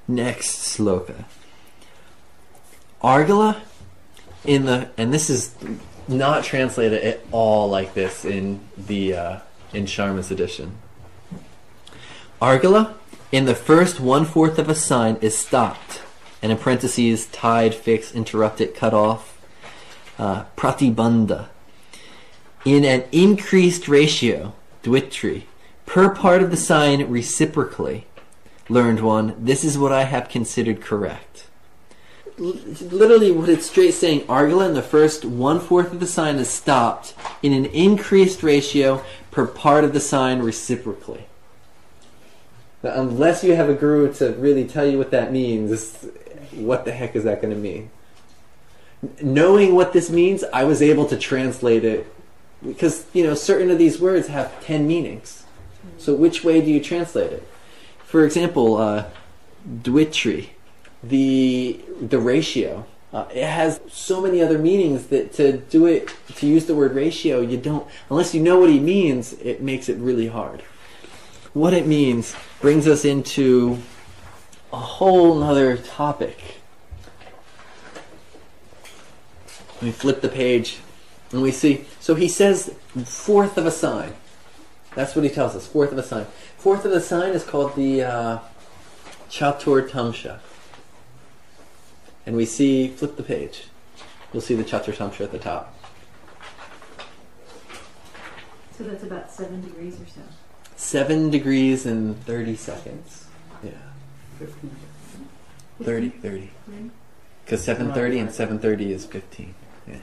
Next sloka. Argala and this is not translated at all like this in the in Sharma's edition. Argala in the first 1/4 of a sign is stopped, and in parentheses, tied, fixed, interrupted, cut off, pratibandha. In an increased ratio, dvitri, per part of the sign reciprocally. Learned one, this is what I have considered correct. Literally what it's straight saying, Argala in the first 1/4 of the sign is stopped in an increased ratio per part of the sign reciprocally. Now, unless you have a guru to really tell you what that means, what the heck is that going to mean? Knowing what this means, I was able to translate it because, certain of these words have 10 meanings. So which way do you translate it? For example, dvitri, the ratio. It has so many other meanings that to use the word ratio, you don't, unless you know what he means, it makes it really hard. What it means brings us into a whole nother topic. Let me flip the page and we see, so he says 1/4 of a sign. That's what he tells us, 1/4 of a sign. 1/4 of the sign is called the Chaturtamsha. And we see, flip the page, you'll see the Chaturtamsha at the top. So that's about 7 degrees or so. 7 degrees and 30 seconds. Yeah. 30. Because 7:30 and 7:30 is 15. Yeah.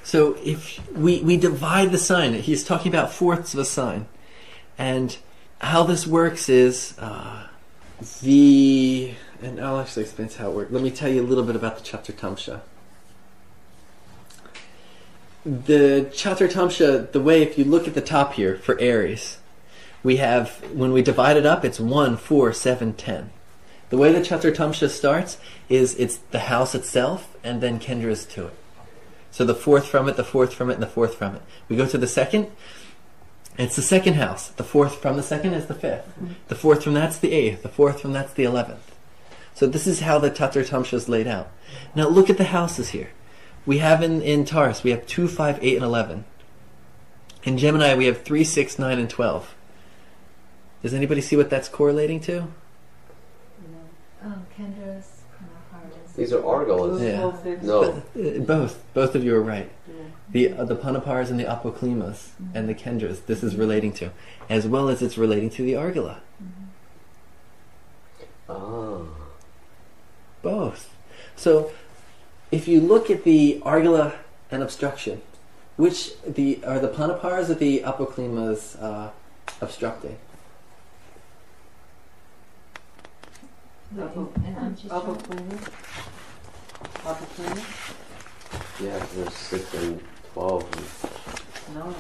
So if we divide the sign, he's talking about 1/4 of a sign. And how this works is and I'll actually explain how it works. Let me tell you a little bit about the Chaturtamsha. The Chaturtamsha, the way, if you look at the top here for Aries, we have, when we divide it up, it's 1, 4, 7, 10. The way the Chaturtamsha starts is it's the house itself and then Kendras to it. So the 4th from it, the 4th from it, and the 4th from it. We go to the second, it's the second house. The 4th from the second is the 5th. The 4th from that's the 8th. The 4th from that's the 11th. So this is how the Chaturtamsha is laid out. Now look at the houses here. We have in Taurus, we have 2, 5, 8, and 11. In Gemini, we have 3, 6, 9, and 12. Does anybody see what that's correlating to? Kendras. These are Argalas. Yeah. No. Both of you are right. The Panapars and the Apoklimas and the Kendras, this is relating to, as well as it's relating to the Argala. Both. So, if you look at the Argala and obstruction, which are the Panapars or the Apoklimas obstructing? Apoklima. Yeah, there's 6 and 12. No.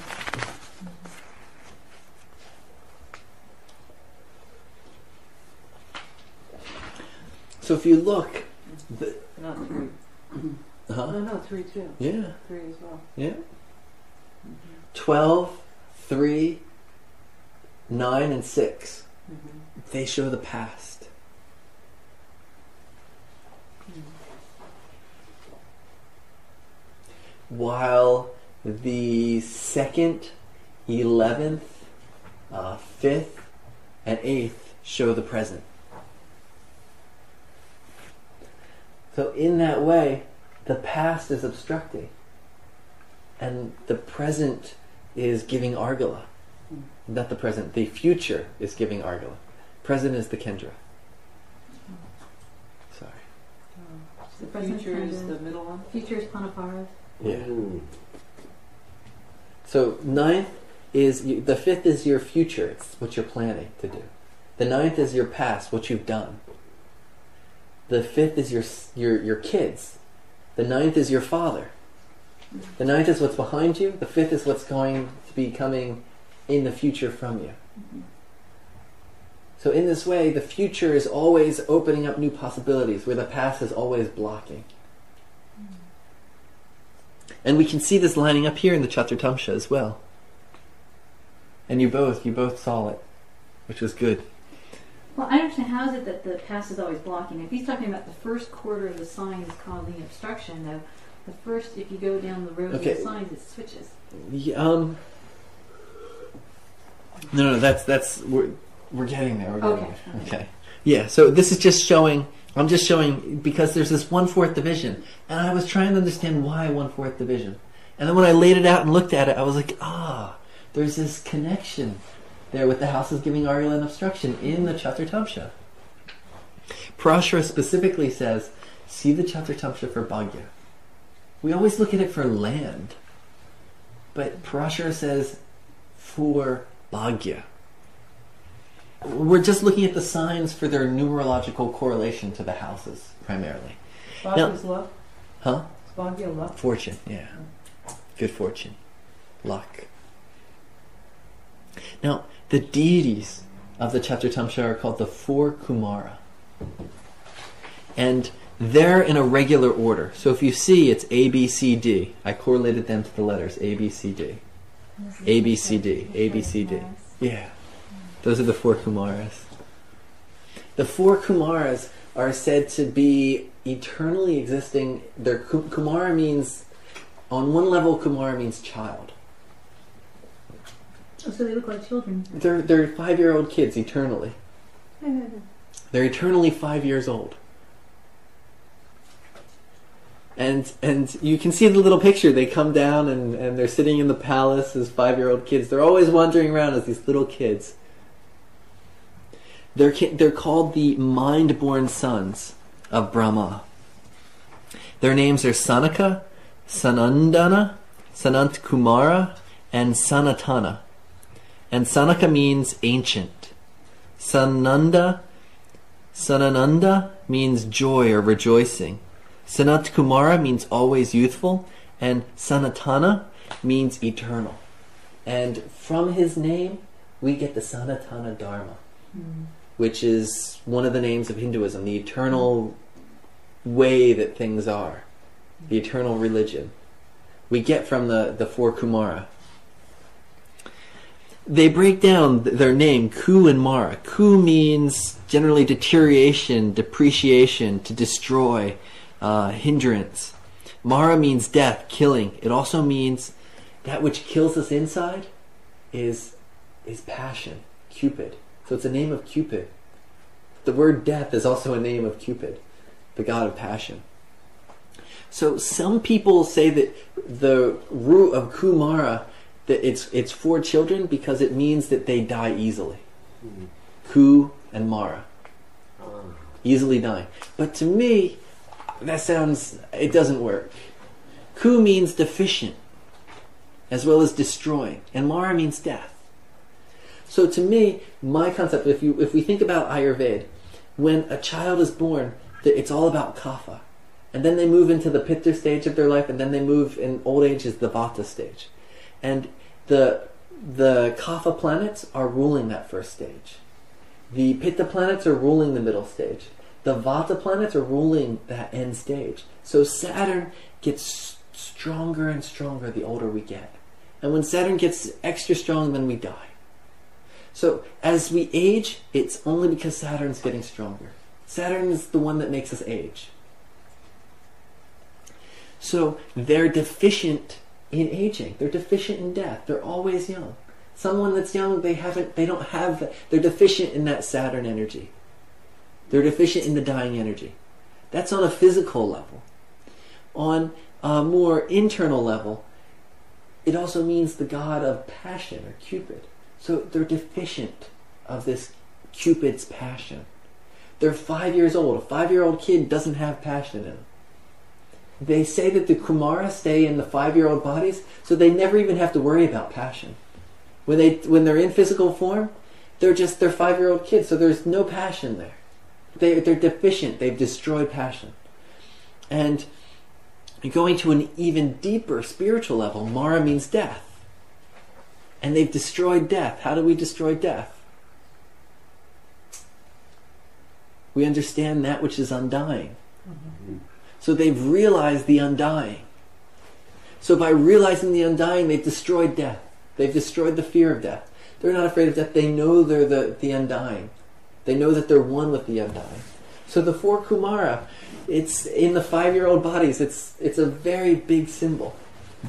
So if you look... Not 3. No, 3 too. Yeah. 3 as well. Yeah. 12, 3, 9, and 6. They show the past. While the 2nd, 11th, 5th, and 8th show the present. So in that way, the past is obstructing, and the present is giving Argala. Not the present, the future is giving Argala. Present is the Kendra. Sorry. The future is the middle one? Future is Panaparas. Yeah. So 9th is, the 5th is your future, it's what you're planning to do. The 9th is your past, what you've done. The 5th is your kids. The 9th is your father. The 9th is what's behind you. The 5th is what's going to be coming in the future from you. So in this way, the future is always opening up new possibilities, where the past is always blocking. And we can see this lining up here in the Chaturtamsha as well. And you both saw it, which was good. Well, I understand. How is it that the past is always blocking? If he's talking about the first quarter of the sign is causing obstruction, though, the first, if you go down the road of the signs, it switches. No, that's we're getting there. We're getting there. Okay. Yeah. So this is just showing. I'm just showing because there's this 1/4 division, and I was trying to understand why 1/4 division, and then when I laid it out and looked at it, I was like, there's this connection there with the houses giving Argala and obstruction in the Chaturtamsha. Parashara specifically says, see the Chaturtamsha for Bhagya. We always look at it for land, but Parashara says for Bhagya. We're just looking at the signs for their numerological correlation to the houses, primarily. Bhagya's luck? Huh? Is Bhagya luck? Fortune, yeah. Good fortune. Luck. Now, the deities of the Chaturtamsha are called the 4 Kumara. And they're in a regular order. So if you see, it's A, B, C, D. I correlated them to the letters A, B, C, D. A, B, C, D. A, B, C, D. Yeah. Those are the 4 Kumaras. The 4 Kumaras are said to be eternally existing. Their Kumara means, on one level, Kumara means child. Oh, so they look like children. They're 5-year-old kids eternally. They're eternally 5 years old. And you can see the little picture. They come down and they're sitting in the palace as 5-year-old kids. They're always wandering around as these little kids. They're called the mind-born sons of Brahma. Their names are Sanaka, Sanandana, Sanant Kumara, and Sanatana. And Sanaka means ancient. Sananda, Sanananda means joy or rejoicing. Sanat Kumara means always youthful, and Sanatana means eternal. And from his name, we get the Sanatana Dharma, which is one of the names of Hinduism, the eternal way that things are, the eternal religion. We get from the 4 Kumara. They break down their name, Ku and Mara. Ku means generally deterioration, depreciation, to destroy, hindrance. Mara means death, killing. It also means that which kills us inside is passion, Cupid. So it's a name of Cupid. The word death is also a name of Cupid, the god of passion. So some people say that the root of Kumara, that it's for children because it means that they die easily. Ku and Mara. Easily dying. But to me, it doesn't work. Ku means deficient, as well as destroying. And Mara means death. So to me, my concept, if we think about Ayurveda, when a child is born, it's all about kapha. And then they move into the pitta stage of their life, and then they move in old age is the vata stage. And the kapha planets are ruling that first stage. The pitta planets are ruling the middle stage. The vata planets are ruling that end stage. So Saturn gets stronger and stronger the older we get. And when Saturn gets extra strong, then we die. So as we age, it's only because Saturn's getting stronger. Saturn is the one that makes us age. So they're deficient in aging. They're deficient in death. They're always young. Someone that's young, they're deficient in that Saturn energy. They're deficient in the dying energy. That's on a physical level. On a more internal level, it also means the god of passion, or Cupid. So they're deficient of this Cupid's passion. They're 5 years old. A 5-year-old kid doesn't have passion in them. They say that the Kumara stay in the 5-year-old bodies, so they never even have to worry about passion. When they're in physical form, they're 5-year-old kids, so there's no passion there. They're deficient. They've destroyed passion. And going to an even deeper spiritual level, Mara means death. And they've destroyed death. How do we destroy death? We understand that which is undying. So they've realized the undying. So by realizing the undying, they've destroyed death. They've destroyed the fear of death. They're not afraid of death. They know they're the undying. They know that they're one with the undying. So the four Kumara, it's in the 5-year-old bodies. It's a very big symbol,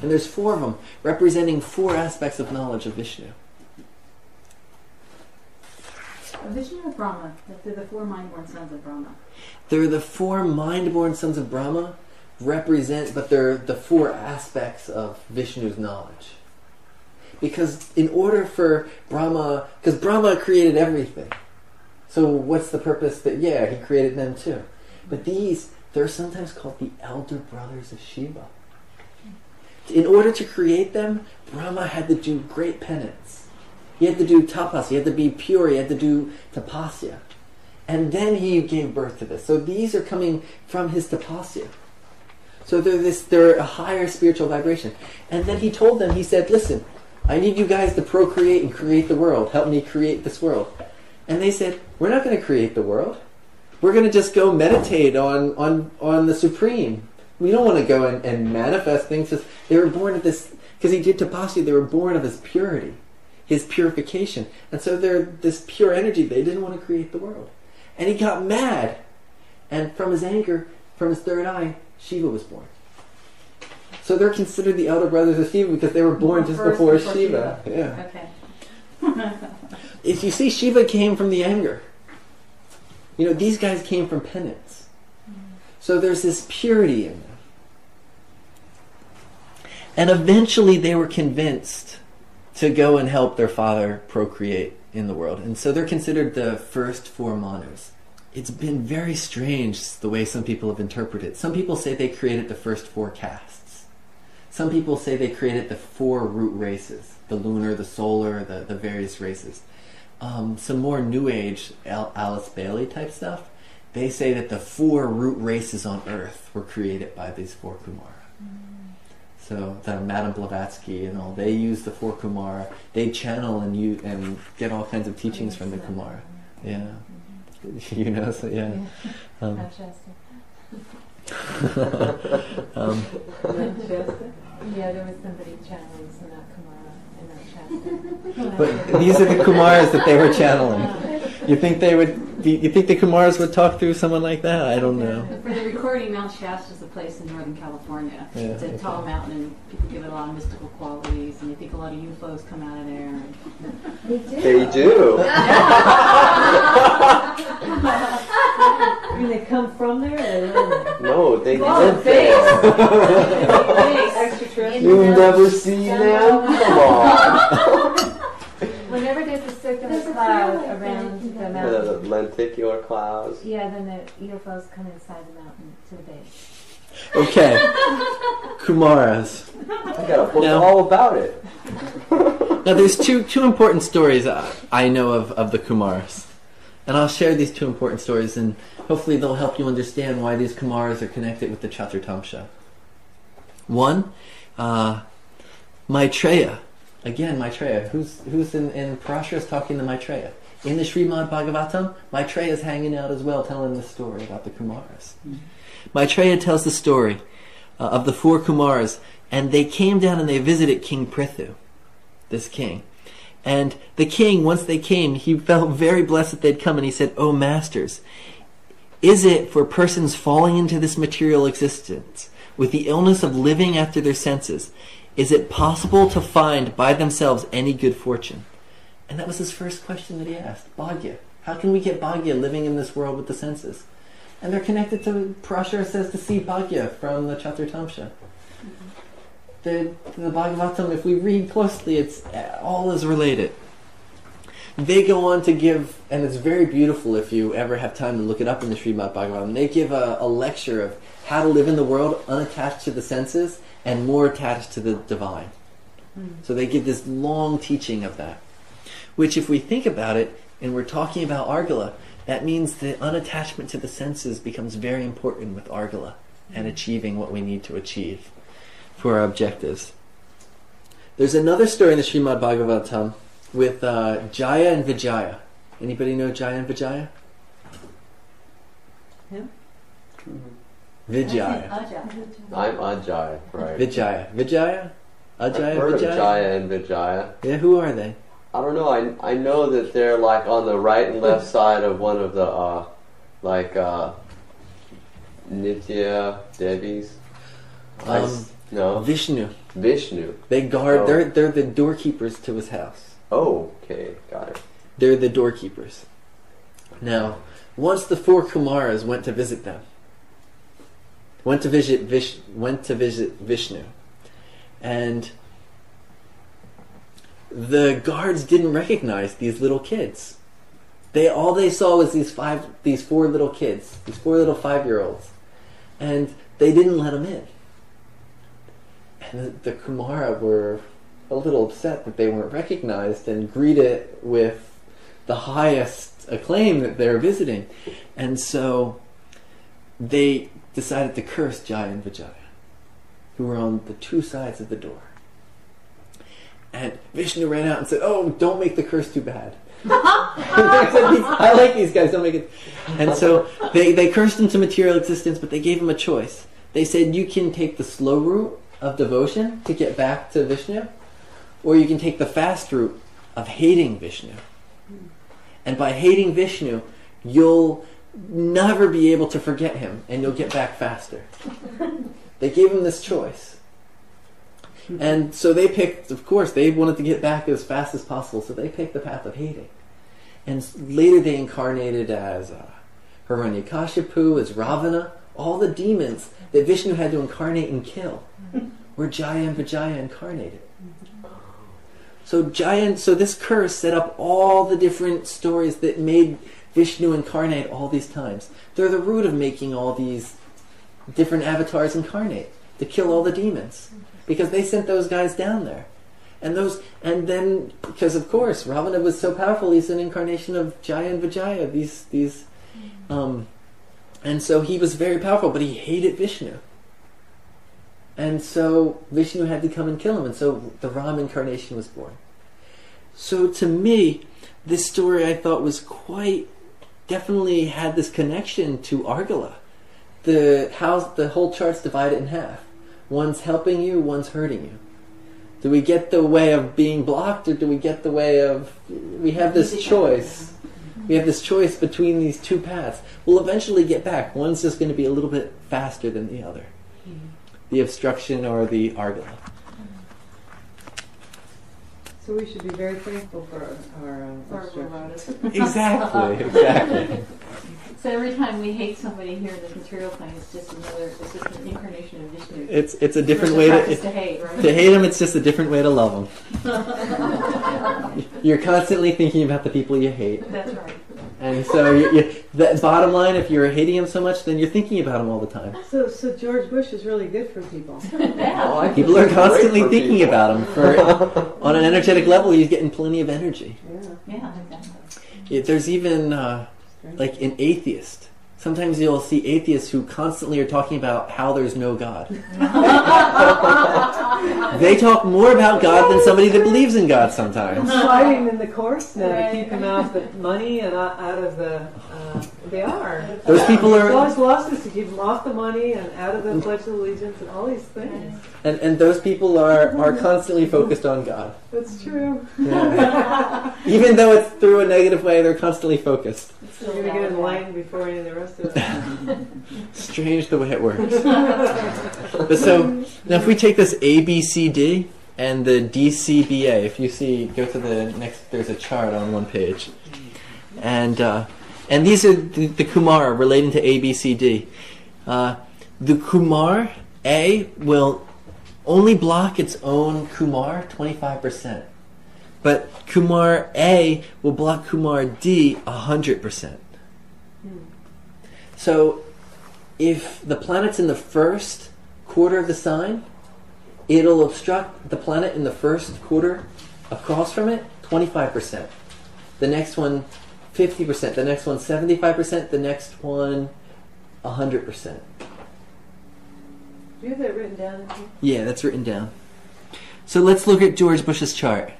and there's 4 of them representing 4 aspects of knowledge of Vishnu. Vishnu or Brahma? They're the 4 mind-born sons of Brahma. They're the 4 mind-born sons of Brahma, but they're the 4 aspects of Vishnu's knowledge. Because in order for Brahma, because Brahma created everything. So what's the purpose that, he created them too. But they're sometimes called the elder brothers of Shiva. In order to create them, Brahma had to do great penance. He had to do tapas, he had to be pure, he had to do tapasya. And then he gave birth to this. So these are coming from his tapasya. So they're a higher spiritual vibration. And then he told them, he said, listen, I need you guys to procreate and create the world. Help me create this world. And they said, we're not going to create the world. We're going to just go meditate on the Supreme. We don't want to go and manifest things. They were born of this, because he did tapasya, they were born of his purity, his purification. And so they're this pure energy. They didn't want to create the world. And he got mad. And from his anger, from his third eye, Shiva was born. So they're considered the elder brothers of Shiva because they were born just before Shiva. Yeah. Okay. If you see, Shiva came from the anger. These guys came from penance. So there's this purity in them. And eventually they were convinced to go and help their father procreate in the world. And so they're considered the first 4 Manus. It's been very strange the way some people have interpreted it. Some people say they created the first 4 castes. Some people say they created the 4 root races, the lunar, the solar, the various races. Some more New Age, Alice Bailey type stuff, they say that the 4 root races on Earth were created by these 4 Kumara. So the Madame Blavatsky and all, they use the 4 Kumara. They channel and get all kinds of teachings from the Kumara. Yeah. So yeah. Yeah, there was somebody channeling Sanat Kumara and not Shastri. But these are the Kumaras that they were channeling. You think the Kumaras would talk through someone like that? I don't know. For the recording, Mount Shasta is a place in Northern California. Yeah, it's a tall mountain, and people give it a lot of mystical qualities, and they think a lot of UFOs come out of there. They do. They do. I mean, they come from there or they live there? No, they Oh, live there. Extraterrestrial. You've never seen them? Come on. Whenever there's a circular cloud around the The mountain, lenticular clouds. then the UFOs come inside the mountain to the base. Okay. Kumaras. I got a book all about it. Now there's two important stories I know of the Kumaras. And I'll share these 2 important stories, and hopefully they'll help you understand why these Kumaras are connected with the Chaturtamsha. One, Maitreya. Again, Maitreya. Who's in Parashara's talking to Maitreya? In the Srimad Bhagavatam, Maitreya is hanging out as well, telling the story about the Kumaras. Maitreya tells the story of the 4 Kumaras, and they came down and they visited King Prithu, this king. And the king, once they came, he felt very blessed that they'd come, and he said, "O masters, is it for persons falling into this material existence with the illness of living after their senses, is it possible to find by themselves any good fortune?" And that was his first question that he asked. Bhagya. How can we get Bhagya living in this world with the senses? And they're connected to, Parashara says, to see Bhagya from the Chaturtamsha. The Bhagavatam, if we read closely, it's all is related. They go on to give, and it's very beautiful if you ever have time to look it up in the Srimad Bhagavatam, they give a lecture of how to live in the world unattached to the senses and more attached to the divine. So they give this long teaching of that. Which, if we think about it, and we're talking about Argala, that means the unattachment to the senses becomes very important with Argala and achieving what we need to achieve for our objectives. There's another story in the Srimad Bhagavatam with Jaya and Vijaya. Anybody know Jaya and Vijaya? Him? Vijaya. I'm Ajay, right? Vijaya. Vijaya? I've Ajaya? heard Vijaya? of Jaya and Vijaya. Yeah, who are they? I don't know. I know that they're like on the right and left side of one of the Nitya Devis. No. Vishnu. Vishnu. They guard. Oh. They're the doorkeepers to his house. Oh, okay, got it. They're the doorkeepers. Now, once the 4 Kumaras went to visit them, went to visit Vishnu, and the guards didn't recognize these little kids. All they saw was these 4 little kids, these 4 little 5-year-olds, and they didn't let them in. And the Kumara were a little upset that they weren't recognized and greeted with the highest acclaim that they're visiting. And so they decided to curse Jaya and Vijaya, who were on the 2 sides of the door. And Vishnu ran out and said, "Oh, don't make the curse too bad." I like these guys, don't make it. And so they cursed him to material existence, but they gave him a choice. They said, you can take the slow route of devotion to get back to Vishnu, or you can take the fast route of hating Vishnu. And by hating Vishnu, you'll never be able to forget him, and you'll get back faster. They gave him this choice. And so they picked, of course, they wanted to get back as fast as possible, so they picked the path of hating. And later they incarnated as Hiranyakashipu, as Ravana, all the demons that Vishnu had to incarnate and kill were Jaya and Vijaya incarnated. So this curse set up all the different stories that made Vishnu incarnate all these times. They're the root of making all these different avatars incarnate, to kill all the demons. Because they sent those guys down there. And then, because of course, Ravana was so powerful, he's an incarnation of Jaya and Vijaya, and so he was very powerful, but he hated Vishnu. And so Vishnu had to come and kill him, and so the Ram incarnation was born. So to me, this story I thought was quite, definitely had this connection to Argala. The whole chart's divided in half. One's helping you, one's hurting you. Do we get the way of being blocked, or do we get the way of... We have this choice. We have this choice between these 2 paths. We'll eventually get back. One's just going to be a little bit faster than the other. The obstruction or the Argala. So we should be very thankful for our obstruction. Exactly. So every time we hate somebody here in this material plane, it's just an incarnation of Vishnu. It's a different way to hate, right? To hate them, it's just a different way to love them. You're constantly thinking about the people you hate. That's right. And so, the bottom line, if you're hating them so much, then you're thinking about them all the time. So George Bush is really good for people. Yeah. People are constantly thinking about him. On an energetic level, he's getting plenty of energy. Yeah, exactly. There's even, like an atheist. Sometimes you'll see atheists who constantly are talking about how there's no God. They talk more about God than somebody that believes in God sometimes. Fighting in the courts now to keep him out of the money and out of the... they are. Those people are... God's lost us to keep them off the money and out of the Pledge of Allegiance and all these things. And those people are constantly focused on God. That's true. Yeah. Even though it's through a negative way, they're constantly focused. You're going to get enlightened before any of the rest of us. Strange the way it works. But so, now if we take this ABCD and the DCBA, if you see, go to the next, there's a chart on one page. And these are the Kumar relating to ABCD. The Kumar A will only block its own Kumar 25%. But Kumar A will block Kumar D 100%. So if the planet's in the first quarter of the sign, it'll obstruct the planet in the first quarter across from it 25%. The next one 50%. The next one 75%. The next one 100%. Do you have that written down? Yeah, that's written down. So let's look at George Bush's chart.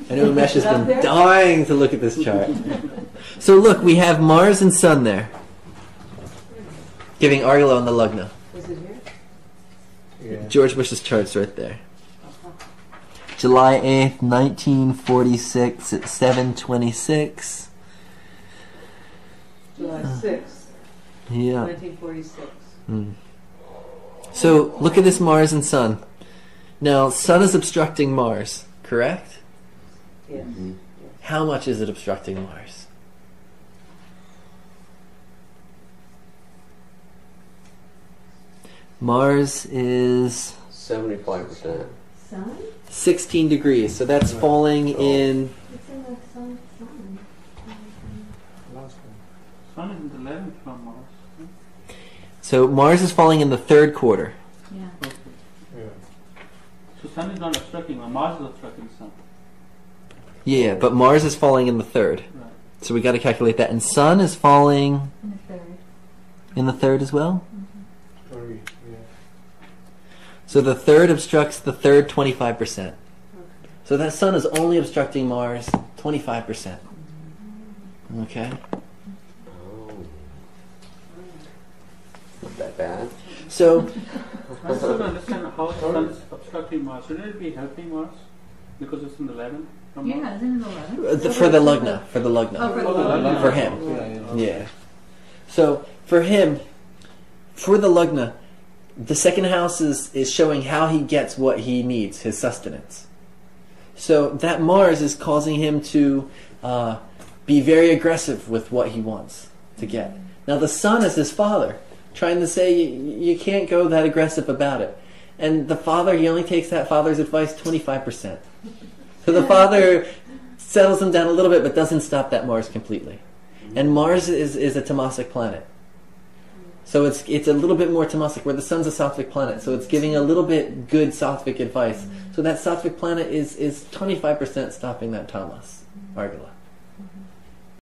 I know Umesh has been dying to look at this chart. So look, we have Mars and Sun there, giving Argala on the Lugna. Is it here? Yeah. George Bush's chart's right there. July 8th, 1946 at 7:26. July 6th, Yeah. 1946. So look at this Mars and Sun. Now, Sun is obstructing Mars, correct? Yes. How much is it obstructing Mars? Mars is 75%. Sun? 16 degrees, so that's falling in... It's in the sun. Sun is in the 11th from Mars. So Mars is falling in the third quarter. Yeah. Okay. So Sun is not obstructing, or Mars is obstructing Sun. Yeah, but Mars is falling in the third. Right. So we got to calculate that. And Sun is falling In the third. in the third as well? Sorry, yeah. So the third obstructs the third 25%. So that Sun is only obstructing Mars 25%. Okay? Oh. Not that bad. So, I still don't understand how Sun is obstructing Mars. Shouldn't it be helping Mars? Because it's in the 11th from Mars? Yeah, it's in the 11th. for the Lugna. For the Oh, Lugna. for the Oh, the Lugna. Lugna. For him. Yeah. So, for him, for the Lugna, the second house is showing how he gets what he needs, his sustenance. So that Mars is causing him to be very aggressive with what he wants to get. Now the Sun is his father, trying to say you can't go that aggressive about it. And the father, he only takes that father's advice 25%. So the father settles him down a little bit, but doesn't stop that Mars completely. And Mars is a tamasic planet. So it's a little bit more tamasic, where the Sun's a sattvic planet. So it's giving a little bit good sattvic advice. So that sattvic planet is 25% stopping that tamas, Argala.